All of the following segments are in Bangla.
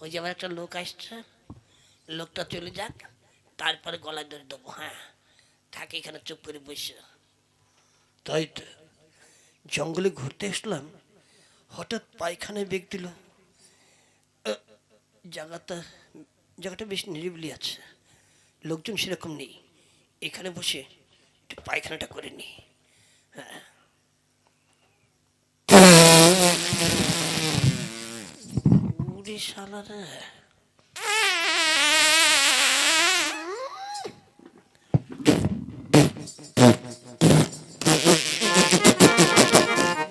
ওই যে আমার একটা লোক আসছে, লোকটা চলে যাক, তারপরে গলায় ধরে দেবো। হ্যাঁ, থাকে এখানে চুপ করে বসে। তাই তো জঙ্গলে ঘুরতে আসলাম, হঠাৎ পায়খানায় বেগ দিল। জায়গাটা জায়গাটা বেশ নিরিবিলি আছে, লোকজন সেরকম নেই। এখানে বসে একটু পায়খানাটা করে নি। হ্যাঁ, উড়ে শালারা।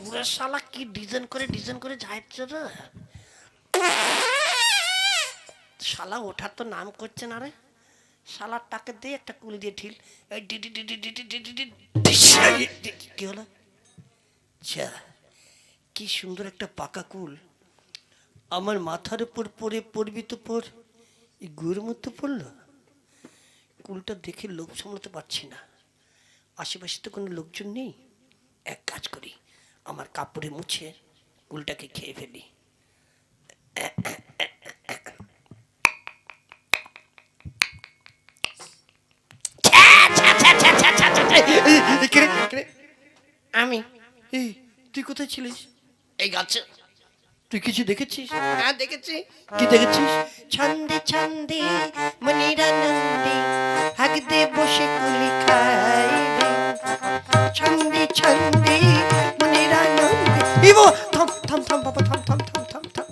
উড়ে শালা কি ডিজাইন করে যাচ্ছে রে। শালা ওঠার তো নাম করছে না রে। শালার টাকে দিয়ে একটা কুল দিয়ে ঢিল। কি হলো? আচ্ছা, কি সুন্দর একটা পাকা কুল আমার মাথার উপর পড়ে পড়বি তো পর, এই গুয়ের মধ্যে পড়লো। কুলটা দেখে লোভ সামলাতে পারছি না, আশেপাশে তো কোনো লোকজন নেই। এক কাজ করি, আমার কাপড়ে মুছে কুলটাকে খেয়ে ফেলি। আমি, তুই কোথায় ছিলিস? এই গাছে। তুই কিছু দেখেছিস? হ্যাঁ দেখেছি। কি দেখেছিস? ছন্দে ছন্দে মনিরা নন্দী হাগদে বসে কুলি খাই রে। ছন্দে ছন্দে মনিরা নন্দী। ইবো থাম থাম থাম বাবা, থাম থাম থাম থাম থাম।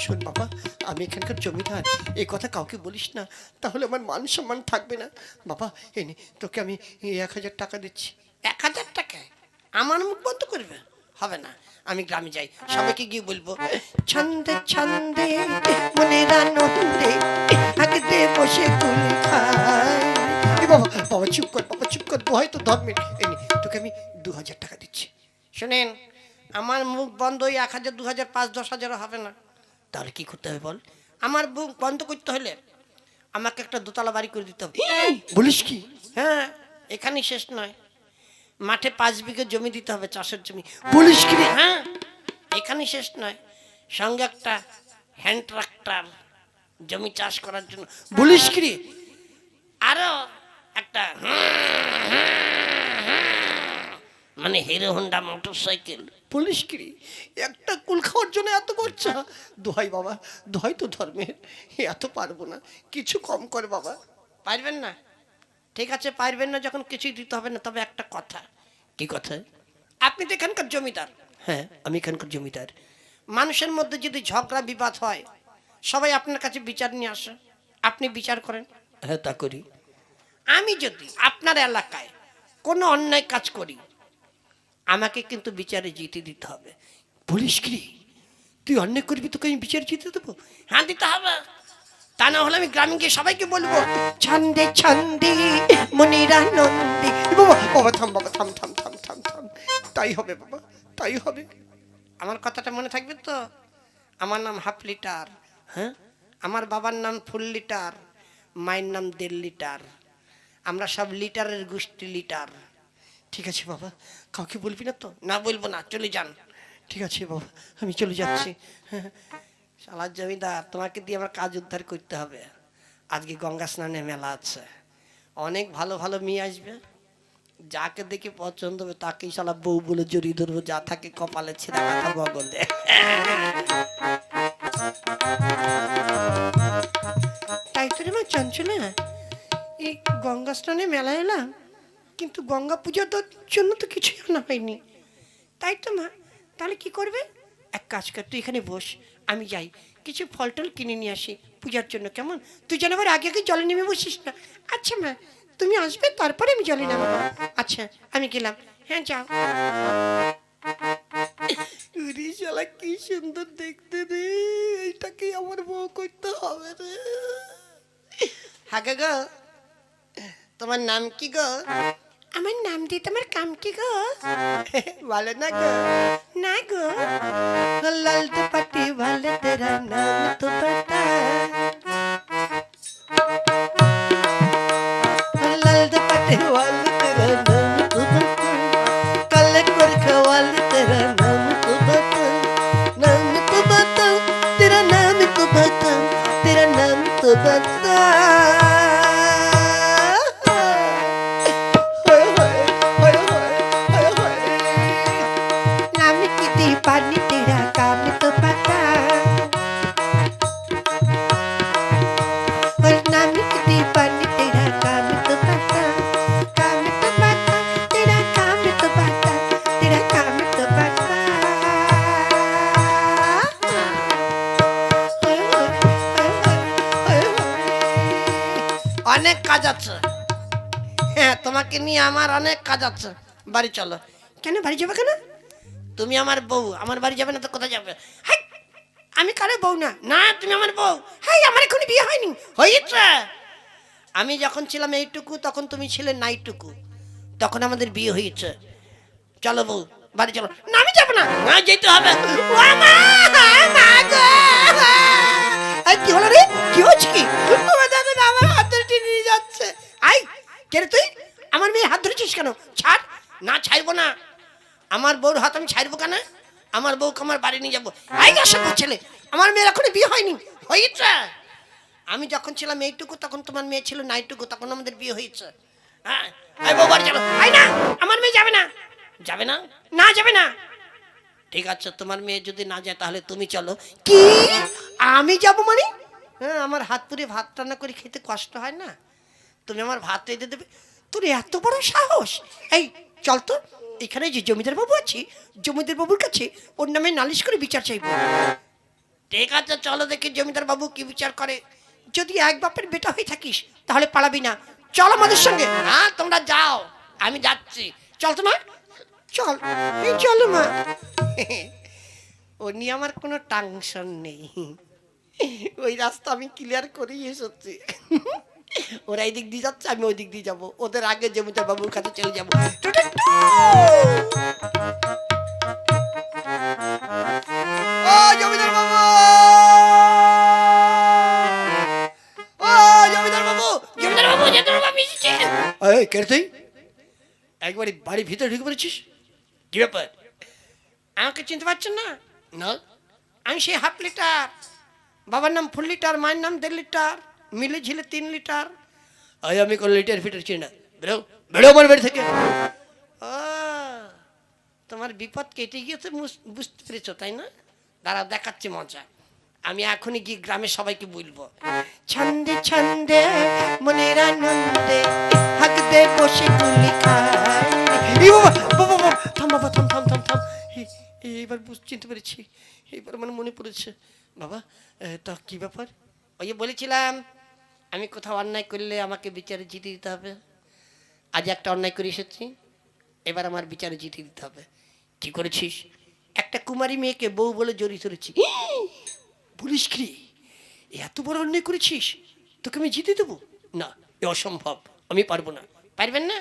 শোন বাবা, আমি এখানকার জমিদার, এই কথা কাউকে বলিস না, তাহলে আমার মান সম্মান থাকবে না। বাবা এনে তোকে আমি 1000 টাকা দিচ্ছি। 1000 টাকা? আমার মুখ বন্ধ করবে? হবে না, আমি গ্রামে যাই, সবাইকে গিয়ে বলবো ছন্দে ছন্দে মনের আনন্দে হাগদে বসে কুলি খায়। বাবা বাবা চুপ কর, বাবা চুপ কর, দোহাই তো ধর্মের। এনে তোকে আমি 2000 টাকা দিচ্ছি। শোনেন, আমার মুখ বন্ধ ওই 1000, 2000, 5, 10,000 হবে না। তাহলে কি করতে হবে বল? আমার মুখ বন্ধ করতে হলে আমাকে একটা দোতলা বাড়ি করে দিতে হবে। বলিস কি? হ্যাঁ, এখানেই শেষ নয়, মাঠে 5 বিঘে জমি দিতে হবে, চাষের জমি। বলিস কি? হ্যাঁ, এখানেই শেষ নয়, সঙ্গে একটা হ্যান্ড ট্রাক্টর জমি চাষ করার জন্য। বলিস কি? আরো একটা মানে হিরো হোন্ডা মোটর সাইকেল। বলিস কি? একটা কুল খাওয়ার জন্য এত খরচা? দোহাই বাবা, দোহাই তো ধর্মের, এত পারবো না, কিছু কম কর বাবা। পারবেন না? ঠিক আছে, পারবেন না যখন কিছুই দিতে হবে না, তবে একটা কথা। কি কথা? আপনি তো এখানকার জমিদার। হ্যাঁ, আমি এখানকার জমিদার। মানুষের মধ্যে যদি ঝগড়া বিবাদ হয়, সবাই আপনার কাছে বিচার নিয়ে আসে, আপনি বিচার করেন। হ্যাঁ, তা করি। আমি যদি আপনার এলাকায় কোনো অন্যায় কাজ করি, আমাকে কিন্তু বিচারে জিতে দিতে হবে। বলিস কি? তুই অন্যায় করবি, তোকে আমি বিচারে জিতে দেবো? হ্যাঁ, দিতে হবে। তা না হলে আমি গ্রামে গিয়ে সবাইকে বলবো ছন্দে ছন্দে মনিরা নন্দী। বাবা বাবা থাম, বাবা থাম থাম থাম থাম থাম। তাই হবে বাবা, তাই হবে। আমার কথাটা মনে থাকবে তো? আমার নাম হাফ লিটার। হ্যাঁ, আমার বাবার নাম ফুল লিটার, মায়ের নাম 1.5 লিটার। আমরা সব লিটারের গোষ্ঠী লিটার। ঠিক আছে বাবা, কাউকে বলবি না তো? না, বলবো না, চলে যান। ঠিক আছে বাবা, আমি চলে যাচ্ছি। হ্যাঁ, শালার জমিদার, তোমাকে দিয়ে আমার কাজ উদ্ধার করতে হবে। আজকে গঙ্গা স্নানে মেলা আছে, অনেক ভালো ভালো মেয়ে আসবে, যাকে দেখে পছন্দ হবে তাকেই শালা বউ বলে জড়িয়ে ধরবো, যা থাকে কপালে ছেঁড়া কথা বগলে। তাই তো রে মা চঞ্চলা, এই গঙ্গা স্নানে মেলা এলাম, কিন্তু গঙ্গা পূজার জন্য তো কিছুই আনা হয়নি। তাই তো মা, তাহলে কি করবে? এক কাজ কর, তুই এখানে বস, আমি যাই কিছু ফল টল কিনে নিয়ে আসি পূজার জন্য, কেমন? তুই যেন আবার আগে আগে জলে নেমে বসিস না। আচ্ছা মা, তুমি আসবে তারপরে আমি জলে নামবো। আচ্ছা, আমি গেলাম। হ্যাঁ, যাও। শালা কি সুন্দর দেখতে রে, এইটাকে আমার বউ করতে হবে রে। হ্যাঁ গো, তোমার নাম কি গো? আমার নাম দিয়ে তোমার কাম কি গো? বলো না গো। না গো। লাল দুপাটি वाले तेरा नाम तो बता, लाल दुपट्टे वाले तेरा नाम तो बता, काले कुर्ते वाले तेरा नाम तो बता, नाम तो बता, तेरा नाम तो बता। তো ব্যথা नाम की दीवानी तेरा काम तो पता और नाम की दीवानी तेरा काम तो पता तेरा काम तो पता तेरा काम तो पता অনেক কাজ আছে, হ্যাঁ তোমাকে নিয়ে আমার অনেক কাজ আছে, বাড়ি চলো। কেন বাড়ি যাবে কেন? তুমি আমার বউ, আমার বাড়ি যাবে না তো কোথায় যাবে? হাই, আমি কারো বউ না। না তুমি আমার বউ। হাই, আমার এখনো বিয়ে হয়নি। হয়েছে, আমি যখন ছিলাম এইটুকু তখন তুমি ছিলে নাইটুকু, তখন আমাদের বিয়ে হয়েছে। চলো বউ, বাড়ি চলো। না আমি যাবো না। না যেতে হবে। ও মা, মা গো। এই কি হলো রে? কি হচ্ছে কি? আমার দাদা না আমার হাত ধরে টেনে নিয়ে যাচ্ছে। আই, কে রে তুই? আমার মেয়ে হাত ধরেছিস কেন? ছাড়। না ছাড়বো না, আমার বউর হাত আমি ছাড়বো কেন? আমার বউকে আমার বাড়ি নিয়ে যাবো। আই গাছের ছেলে, আমার মেয়ের এখনো বিয়ে হয়নি। হয়েছে, আমি যখন ছিলাম এইটুকু তখন তোমার মেয়ে ছিল নাইটুকু, তখন আমাদের বিয়ে হয়েছে। হ্যাঁ, এই বউ বাড়ি চলো। আই না, আমার মেয়ে যাবে না। যাবে না? না যাবে না। ঠিক আছে, তোমার মেয়ে যদি না যায় তাহলে তুমি চলো। কি? আমি যাব মানে? হ্যাঁ, আমার হাত পুড়ে ভাত রান্না করে খেতে কষ্ট হয় না, তুমি আমার ভাত রেঁধে দেবে। তোর এত বড় সাহস! এই চল তো, এখানে যে জমিদার বাবু আছে, জমিদার বাবুর কাছে ওর নামে নালিশ করে বিচার চাইবো। ঠিক আছে চলো দেখি জমিদার বাবু কি বিচার করে। যদি এক বাপের বেটা হয়ে থাকিস তাহলে পালাবি না। চল আমাদের সঙ্গে। হ্যাঁ তোমরা যাও, আমি যাচ্ছি। চল তো মা, চল। এই চলো মা। ও নিয়ে আমার কোনো টেনশন নেই, ওই রাস্তা আমি ক্লিয়ার করেই এসেছি। ওরা এই দিক দিয়ে যাচ্ছে, আমি ওই দিক দিয়ে যাবো, ওদের আগে জমিদার বাবুর কাছে চলে যাবো। ও জমিদার বাবু, ও জমিদার বাবু, জমিদার বাবু, জমিদার বাবু এসেছে। এই কে রে তুই? একবারে বাড়ির ভিতরে ঢুকে পড়েছিস, কি ব্যাপার? আমাকে চিনতে পারছেন না? না, আমি সেই হাফ লিটার, বাবার নাম ফুল লিটার, মায়ের নাম 1.5 লিটার, মিলে ঝিলে 3 লিটার। আমি কোন লিটার ফিটার চিনি না, বেরো বেরো আমার বাড়ি থেকে। ও, তোমার বিপদ কেটে গিয়েছে বুঝতে পেরেছো তাই না? দাঁড়াও দেখাচ্ছি মজা, আমি এখনই গিয়ে গ্রামের সবাইকে বলবো। ছন্দে ছন্দে মনের আনন্দে হাক দে বসে গুলি খায়। এই বাবা, বাবা, বাবা, থাম বাবা, থাম থাম থাম থাম। এইবার চিনতে পেরেছি, এইবার আমার মনে পড়েছে। বাবা, তা কি ব্যাপার? ওই যে বলেছিলাম আমি কোথাও অন্যায় করলে আমাকে বিচারে জিতে দিতে হবে। আজ একটা অন্যায় করে এসেছি, এবার আমার বিচারে জিতে দিতে হবে। কি করেছিস? একটা কুমারী মেয়েকে বউ বলে জড়িয়ে ধরেছি। বলিস কি, এত বড় অন্যায় করেছিস, তোকে আমি জিতে দেবো না? এ অসম্ভব, আমি পারবো না। পারবেন না?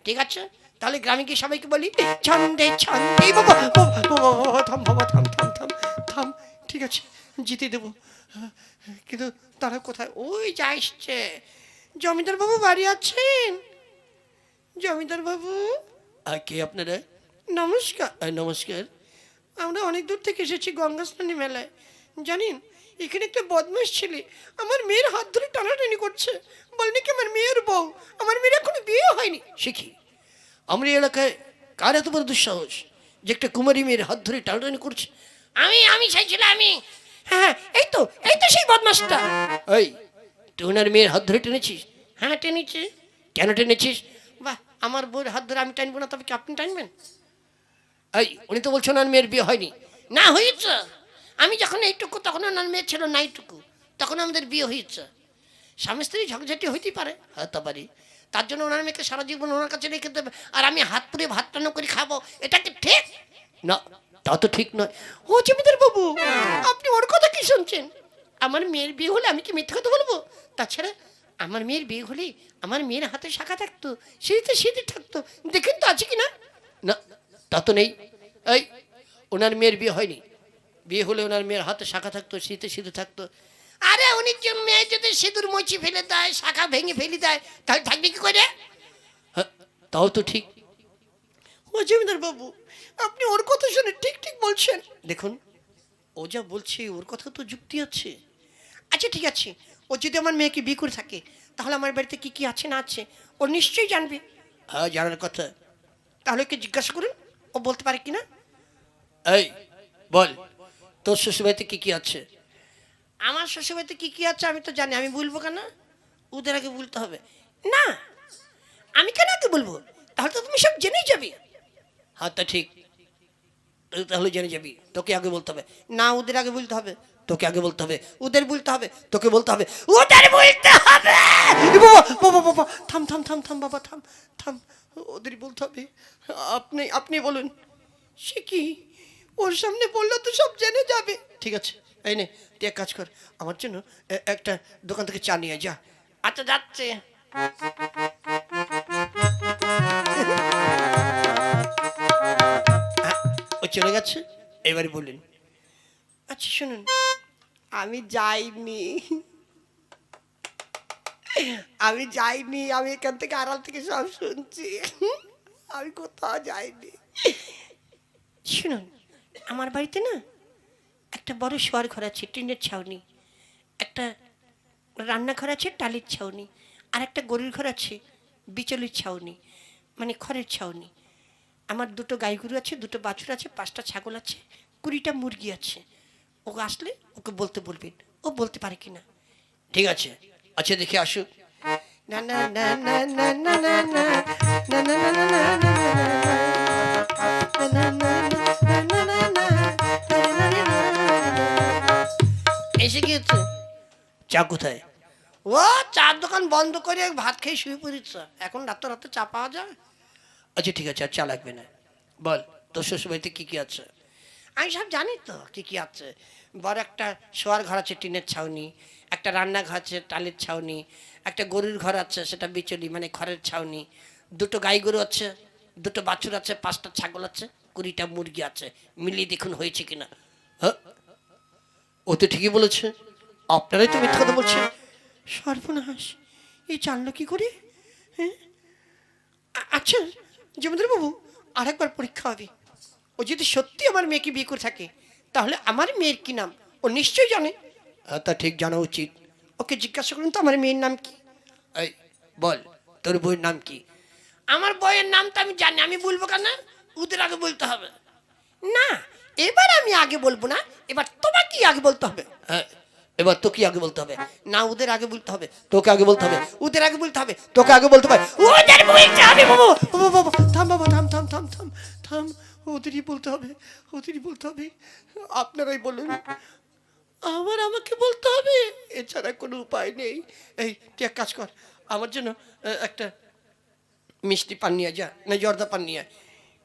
ঠিক আছে, তাহলে গ্রামে গিয়ে সবাইকে বলি ছন্দে ছন্দে। বাবা, বাবা, থাম বাবা, থাম থাম থাম থাম। ঠিক আছে, জিতে দেবো, কিন্তু তারা কোথায়? ওই যা এসছে। জমিদার বাবু বাড়ি আছেন? জমিদার বাবু, কে আপনারা? নমস্কার। নমস্কার, আমরা অনেক দূর থেকে এসেছি গঙ্গা স্নানী মেলায়। জানেন, এখানে একটা বদমাশ ছেলে আমার মেয়ের হাত ধরে টানাটানি করছে, বলেনি কি আমার মেয়ের বউ, আমার মেয়ের এখনো বিয়ে হয়নি। সে কি, আমার এই এলাকায় কার এত বড় দুঃসাহস যে একটা কুমারী মেয়ের হাত ধরে টানাটানি করছে? আমি সেই ছেলে, আমি। হ্যাঁ, এই তো সেই বদমাশটা। এই, তুই ওনার মেয়ের হাত ধরে টেনেছিস? হ্যাঁ টেনেছি। কেন টেনেছিস? বাহ, আমার বউর হাত ধরে আমি টানবো না, তবে কি আপনি টানবেন? এই, উনি তো বলছেন ওনার মেয়ের বিয়ে হয়নি। না, হয়েছে। আমি যখন এইটুকু তখন ওনার মেয়ে ছিল নাইটুকু, তখন আমাদের বিয়ে হয়েছে। স্বামী স্ত্রী ঝগঝাটি হইতেই পারে, হতে পারি, তার জন্য ওনার মেয়েকে সারা জীবন ওনার কাছে রেখে দেবে আর আমি হাত পুড়ে ভাত টানো করে খাবো, এটা কি ঠিক? না, তা তো ঠিক নয়। ও জমিদার বাবু, আপনি ওর কথা কি শুনছেন? আমার মেয়ের বিয়ে হলে আমি কি মিথ্যা কথা বলবো? তাছাড়া আমার মেয়ের বিয়ে হলে আমার মেয়ের হাতে শাখা থাকতো, সিঁড়িতে সিঁড়ি থাকতো, দেখেন তো আছে কিনা? না, তা তো নেই। এই, ওনার মেয়ের বিয়ে হয়নি, বিয়ে হলে ওনার মেয়ের হাতে শাখা থাকতো, শীতে শীতে থাকতো। আরে উনি মেয়ে যদি সিঁদুর মুচি ফেলে দেয়, শাখা ভেঙে ফেলে দেয়, তাহলে থাকবে কি করে? হ্যাঁ, তাও তো ঠিক। ও জমিদার বাবু, আপনি ওর কথা শুনে ঠিক ঠিক বলছেন। দেখুন, ও যা বলছে ওর কথা তো যুক্তি আছে। আচ্ছা ঠিক আছে, ও যদি আমার মেয়েকে বিয়ে করে থাকে তাহলে আমার বাড়িতে কি কি আছে না আছে ও নিশ্চয়ই জানবে। হ্যাঁ, জানার কথা। তাহলে ওকে জিজ্ঞাসা করুন ও বলতে পারে কিনা। এই বল, তোর শ্বশুরবাড়িতে কি কি আছে? আমার শ্বশুরবাড়িতে কি কি আছে আমি তো জানি, আমি বলবো কেন? ওদের আগে বলতে হবে না? আমি কেন আগে বলবো? তাহলে তো তুমি সব জেনেই যাবে। হ্যাঁ, তা ঠিক, তুই তাহলে জেনে যাবি। তোকে আগে বলতে হবে। না, ওদের আগে বলতে হবে। তোকে আগে বলতে হবে। ওদের বলতে হবে। তোকে বলতে হবে। ওদের বলতে হবে। এ বাবা, বাবা, বাবা, থাম থাম থাম থাম বাবা, থাম থাম। ওদেরই বলতে হবে। আপনি আপনি বলুন। সে কি, ওর সামনে বললে তো সব জেনে যাবে। ঠিক আছে, এই নে, তুই এক কাজ কর, আমার জন্য একটা দোকান থেকে চা নিয়ে আয়, যা। আচ্ছা, যাচ্ছে। ও চলে গেছে, এবারে বলুন। আচ্ছা শুনুন, আমি যাইনি, আমি যাইনি, আমি এখান থেকে আড়াল থেকে সব শুনছি, আমি কোথাও যাইনি। শুনুন, আমার বাড়িতে না একটা বড় শোয়ার ঘর আছে, টিনের ছাউনি, একটা রান্নাঘর আছে, টালির ছাউনি, আর একটা গরুর ঘর আছে, বিচলির ছাউনি, মানে খড়ের ছাউনি। আমার দুটো গাই গরু আছে, দুটো বাছুর আছে, 5টা ছাগল আছে, 20টা মুরগি আছে। ও আসলে ওকে বলতে বলবেন, ও বলতে পারে কিনা। ঠিক আছে, আচ্ছা দেখে আসুক। না না না না না না না না না না না না না। এসে গিয়েছে। চা কোথায়? ও চার দোকান বন্ধ করে ভাত খেয়ে শুয়ে পড়েছে, এখন রাতে রাতে চা পাওয়া যায়? আচ্ছা ঠিক আছে, আর চা লাগবে না। বল, তোর শ্বশুরবাড়িতে কি কি আছে? আমি সব জানি তো কি কি আছে। বড় একটা শোয়ার ঘর আছে, টিনের ছাউনি, একটা রান্নাঘর আছে, টালির ছাউনি, একটা গরুর ঘর আছে, সেটা বিচলি মানে খড়ের ছাউনি, দুটো গাই গরু আছে, দুটো বাছুর আছে, 5টা ছাগল আছে, 20টা মুরগি আছে। মিলিয়ে দেখুন হয়েছে কিনা। হ্যাঁ, ও তো ঠিকই বলেছে, আপনারাই তো মিথ্যা কথা বলছেন। সর্বনাশ, এই জানলো কি করে? হ্যাঁ, আচ্ছা জমিদার বাবু, আরেকবার পরীক্ষা হবে। ও যদি সত্যি আমার মেয়েকে বিয়ে করে থাকে তাহলে আমার মেয়ের কি নাম ও নিশ্চয়ই জানে। হ্যাঁ, তা ঠিক জানা উচিত। ওকে জিজ্ঞাসা করুন তো আমার মেয়ের নাম কি। এই বল, তোর বইয়ের নাম কি? আমার বইয়ের নাম তো আমি জানি, আমি বলবো কেন? ওদের আগে বলতে হবে। না, এবার আমি আগে বলবো না, এবার তোমাকেই আগে বলতে হবে। হ্যাঁ, এবার তোকে আগে বলতে হবে। না, ওদের আগে বলতে হবে। তোকে আগে বলতে হবে। ওদের আগে বলতে হবে। তোকে আগে বলতে হবে। ওদের বলতে হবে বাবু। বাবা, বাবা, থাম বাবা, থাম থাম থাম থাম থাম। ওদেরই বলতে হবে, ওদেরই বলতে হবে। আপনারাই বলুন। আমাকে বলতে হবে, এছাড়া কোনো উপায় নেই। এই তুই এক কাজ কর, আমার জন্য একটা মিষ্টি পান নিয়ে যা, না জর্দা পান নিয়ে আয়।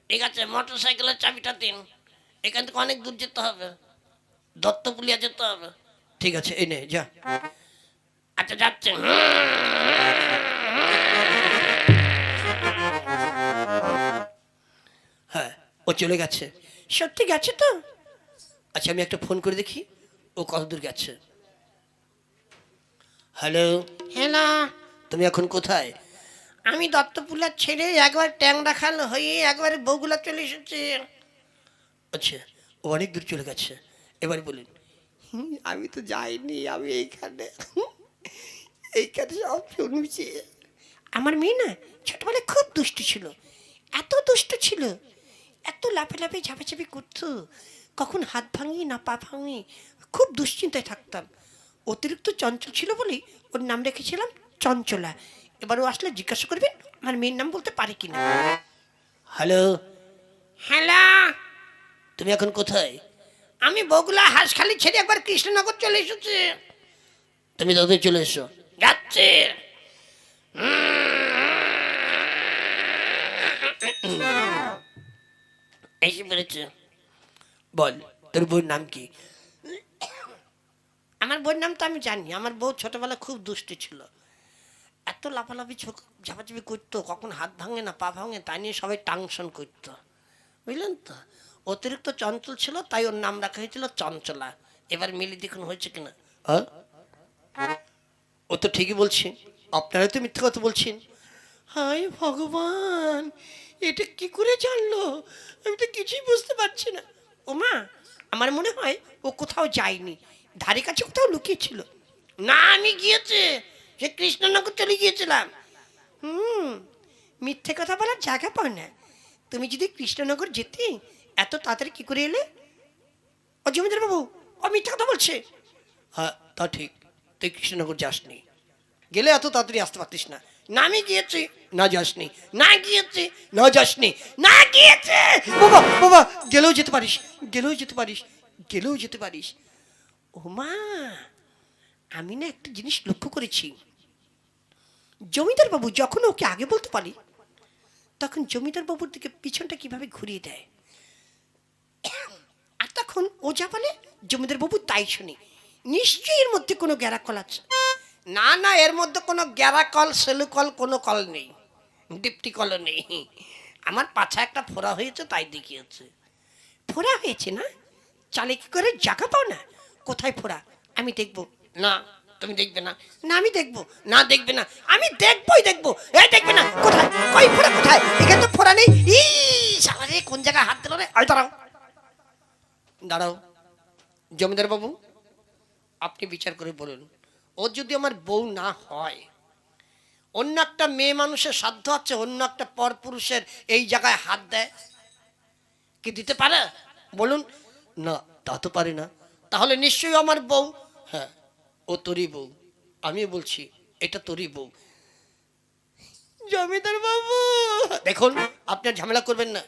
ঠিক আছে, মোটর সাইকেলের চাবিটা দিন, এখান থেকে অনেক দূর যেতে হবে, দত্তপুলিয়া যেতে হবে। ঠিক আছে, এই নে, যা। আচ্ছা, যাচ্ছে। হ্যাঁ, ও চলে গেছে। সত্যি গেছে তো? আচ্ছা, আমি একটা ফোন করে দেখি ও কত দূর গেছে। হ্যালো, হ্যালো, তুমি এখন কোথায়? আমি দত্তপুলিয়া ছেড়ে একবার ট্যাংরা খাল হয়ে একবারে বগুলা চলে এসেছি। আচ্ছা, ও অনেক দূর চলে গেছে, এবার বলুন। আমি তো যাইনি, আমি এইখানে এইখানে সব শুনছি। আমার মেয়ে না ছোটবেলায় খুব দুষ্টু ছিল, এত দুষ্টু ছিল, এত লাফালাফি ঝাপাঝাপি করতো, কখন হাত ভাঙি না পা ভাঙি, খুব দুশ্চিন্তায় থাকতাম। অতিরিক্ত চঞ্চল ছিল বলেই ওর নাম রেখেছিলাম চঞ্চলা। এবার ও আসলে জিজ্ঞাসা করবেন আমার মেয়ের নাম বলতে পারে কিনা। হ্যালো, হ্যালো, তুমি এখন কোথায়? আমি বগুলা হাঁসখালি ছেড়ে একবার কৃষ্ণনগর চলে এসেছি। তুমি তাদের চলে এসো। যাচ্ছে। এসে পড়েছে। বল, তোর বউর নাম কি? আমার বউর নাম তো আমি জানি। আমার বউ ছোটবেলা খুব দুষ্টু ছিল, এত লাফালাফি ঝাপাঝাপি করতো, কখন হাত ভাঙে না পা ভাঙে, তাই নিয়ে সবাই টাংশন করতো, বুঝলেন তো। অতিরিক্ত চঞ্চল ছিল, তাই ওর নাম রাখা হয়েছিল চঞ্চলা। এবার মিলি দেখুন হয়েছে কিনা। হ্যাঁ, ও তো ঠিকই বলছে, আপনারাই তো মিথ্যা কথা বলছেন। হায় ভগবান, এটা কি করে জানলো? আমি তো কিছুই বুঝতে পারছি না। ও মা, আমার মনে হয় ও কোথাও যায়নি, ধারে কাছে কোথাও লুকিয়েছিল। না আমি গিয়েছে, সে কৃষ্ণনগর চলে গিয়েছিলাম। মিথ্যে কথা বলার জায়গা পাও না। তুমি যদি কৃষ্ণনগর যেতে এত তাড়াতাড়ি কি করে এলে? ও জমিদার বাবু, ও মিথ্যে কথা বলছে। হ্যাঁ তা ঠিক, তুই কৃষ্ণনগর যাসনি, গেলে এত তাড়াতাড়ি আসতে পারতিস না। না আমি গিয়েছি। না যাসনি, না গিয়েছি। না যাসনি। না গিয়েছে। বাবা বাবা, গেলেও যেতে পারিস, গেলেও যেতে পারিস, গেলেও যেতে পারিস। ও মা, আমি না একটা জিনিস লক্ষ্য করেছি। জমিদার বাবু যখন ওকে আগে বলতে পারি, তখন জমিদার বাবুর দিকে পিছনটা কিভাবে ঘুরিয়ে দেয়, আর তখন ও যা বলে জমিদার বাবু তাই শুনি। নিশ্চয়ই এর মধ্যে কোনো গ্যারাকল আছে। না না, এর মধ্যে কোনো গ্যারাকল সেলুকল কোনো কল নেই, ডিপটি কলও নেই। আমার পাছা একটা ফোড়া হয়েছে তাই দেখিয়েছে। ফোড়া হয়েছে না, চালে কি করে জায়গা পাও না? কোথায় ফোড়া? আমি দেখবো। না তুমি দেখবে না। না আমি দেখবো। না দেখবে না। আমি দেখবোই দেখবো। এই দেখবে না, কোথায়? কই ফোড়া কোথায়? এখানে তো ফোড়া নেই। ই শালা রে, কোন জায়গায় হাত দিল রে? আয় দাঁড়াও, দাঁড়াও। জমিদার বাবু, আপনি বিচার করে বলুন, ও যদি আমার বউ না হয়, অন্য একটা মেয়ে মানুষের সাধ্য আছে অন্য একটা পরপুরুষের এই জায়গায় হাত দেয়? কি দিতে পারে বলুন? না তা তো পারে না। তাহলে নিশ্চয়ই আমার বউ। হ্যাঁ, ও তোরই বউ, আমি বলছি এটা তোরই বউ। জমিদার বাবু দেখুন, আপনি আর ঝামেলা করবেন না।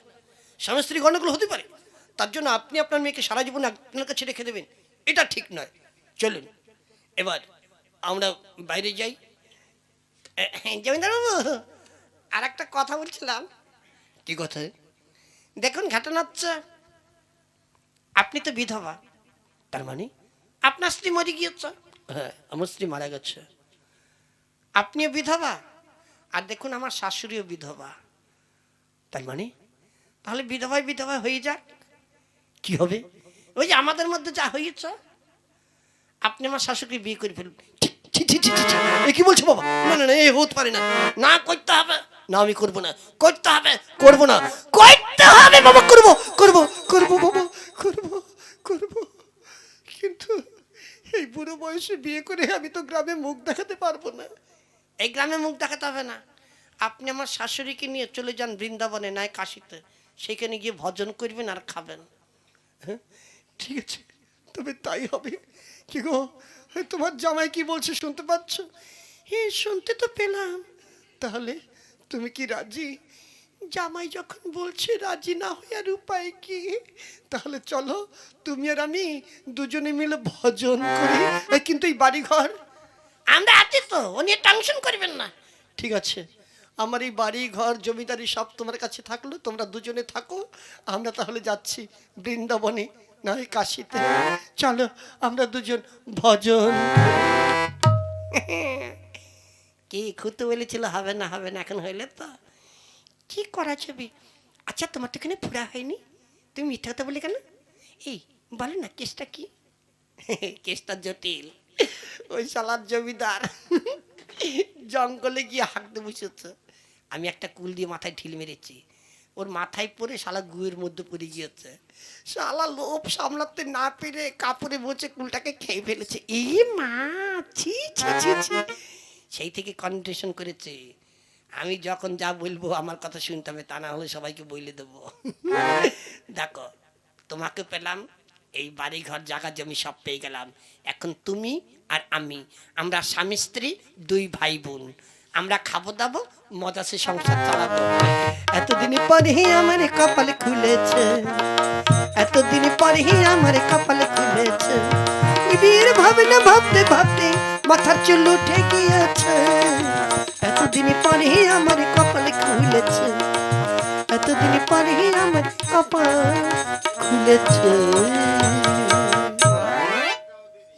স্বামী স্ত্রী গণ্ডগোল হতে পারে, তার জন্য আপনি আপনার মেয়েকে সারা জীবন আপনার কাছে রেখে দেবেন, এটা ঠিক নয়। চলুন এবার আমরা বাইরে যাই। জমিদার বাবু, আর একটা কথা বলছিলাম। কি কথা? দেখুন ঘটনা হচ্ছে, আপনি তো বিধবা, তার মানে? আপনার স্ত্রী মরে গিয়েছে। হ্যাঁ, আমার স্ত্রী মারা গেছে। আপনিও বিধবা, আর দেখুন আমার শাশুড়িও বিধবা। তার মানে? তাহলে বিধবায় বিধবা হয়ে যাক। কি হবে? ওই যে আমাদের মধ্যে যা হয়েছে, আপনি আমার শাশুড়িকে বিয়ে করে ফেলুন। ছি, ছি, ছি, ছি, ছি। এ কি বলছো বাবা? না না না, এ হতে পারে না। না করতে হবে। না আমি করবো না, করতে হবে। করবো না। করতে হবে বাবা। করবো করবো করবো বাবা, করবো করবো। কিন্তু এই বুড়ো বয়সে বিয়ে করে আমি তো গ্রামে মুখ দেখাতে পারবো না। এই গ্রামে মুখ দেখাতে হবে না। আপনি আমার শাশুড়িকে নিয়ে চলে যান বৃন্দাবনে, নয় কাশিতে। সেখানে গিয়ে ভজন করবেন আর খাবেন। হ্যাঁ ঠিক আছে, তবে তাই হবে। কি গো, তোমার জামাই কি বলছে শুনতে পাচ্ছ? হ্যাঁ শুনতে তো পেলাম। তাহলে তুমি কি রাজি? জামাই যখন বলছে রাজি না হয়ে আর উপায় কি? তাহলে চলো তুমি আর আমি দুজনে মিলে ভজন করি। কিন্তু এই বাড়ি ঘর আমরা আছি তো, ও নিয়ে টেনশন করবেন না। ঠিক আছে, আমার এই বাড়ি ঘর জমিদারি সব তোমার কাছে থাকলো, তোমরা দুজনে থাকো। আমরা তাহলে যাচ্ছি বৃন্দাবনে, নয় কাশিতে। চলো আমরা দুজন ভজন। কি খুঁতে বলেছিল হবে না হবে না, এখন হইলে তো কি করা যাবে। আচ্ছা তোমার তো এখানে ফোড়া হয়নি, তুমি মিথ্যা কথা বলে কেন? এই বলো না কেসটা কি? কেসটা জটিল। ওই শালার জমিদার জঙ্গলে গিয়ে হাঁকতে বসেছে, আমি একটা কুল দিয়ে মাথায় ঢিল মেরেছি, ওর মাথায় পড়ে শালা গুয়ের মধ্যে পড়ে গিয়েছে। শালা লোভ সামলাতে না পেরে কাপড়ে বসে কুলটাকে খেয়ে ফেলেছে। এই মা, ছি ছি ছি ছি। সেই থেকে কন্ডিশন করেছে, আমি যখন যা বলবো আমার কথা শুনতে হবে, তা না হলে সবাইকে বলে দেবো। দেখো তোমাকে পেলাম, এই বাড়ি ঘর জায়গা জমি সব পেয়ে গেলাম। এখন তুমি আর আমি, আমরা স্বামী স্ত্রী, দুই ভাই বোন। আমরা খাবো দাবো, মজা সে সংসার চালাবো। এতদিন পরে আমার কপালে খুলেছে, এতদিন পরে আমার কপালে খুলেছে। বিয়ের ভাবনা ভাবতে ভাবতে মাথার চুল উঠে গিয়েছে। এতদিন পরে আমার কপালে খুলেছে, এতদিন পরে আমার কপাল খুলেছে।